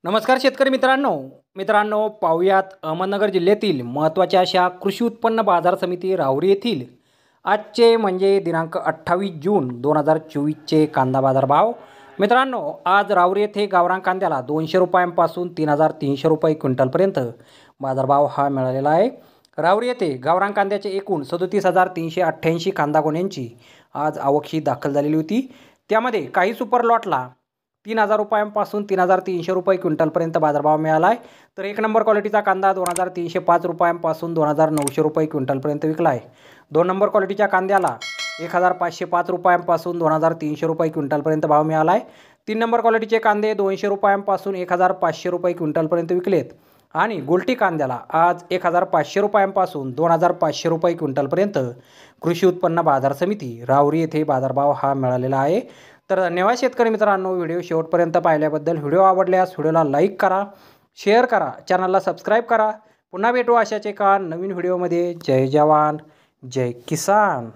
नमस्कार शेतकरी मित्रांनो पाहुयात अहमदनगर जिल्ह्यातील महत्त्वाच्या अशा कृषी उत्पन्न बाजार समिती राहुरी येथील आजचे म्हणजे दिनांक 28 जून 2024चे कांदा बाजार भाव। मित्रांनो, आज राहुरी येथे गावरान कांद्याला 200 रुपयांपासून 3300 रुपये क्विंटलपर्यंत बाजारभाव हा मिळालेला आहे। राहुरी येथे गावरान कांद्याचे एकूण 37388 कांदा गोण्यांची आज आवक दाखल झालेली होती। त्यामध्ये काही सुपर लॉटला 3000 रुपयांपासून 3300 रुपये क्विंटलपर्यंत बाजारभाव मिळाला आहे। तर एक नंबर क्वालिटीचा कांदा 2305 रुपयांपासून 2900 रुपये क्विंटलपर्यंत विकला आहे। दोन नंबर क्वालिटीच्या कांद्याला 1505 रुपयांपासून 2300 रुपये क्विंटलपर्यंत भाव मिळाला आहे। तीन नंबर क्वालिटीचे कांदे 200 रुपयांपासून 1500 रुपये क्विंटलपर्यंत विकलेत आणि गुलटी कांद्याला आज 1500 रुपयांपासून 2500 रुपये क्विंटलपर्यंत कृषी उत्पन्न बाजार समिती राहुरी येथे बाजारभाव हा मिळालेला आहे। तर धन्यवाद शेतकरी मित्रांनो, व्हिडिओ शेवटपर्यंत पाहिल्याबद्दल। व्हिडिओ आवडल्यास व्हिडिओला लाईक करा, शेअर करा, चॅनलला सबस्क्राईब करा। पुन्हा भेटू अशाच एका नवीन व्हिडिओमध्ये। जय जवान जय किसान।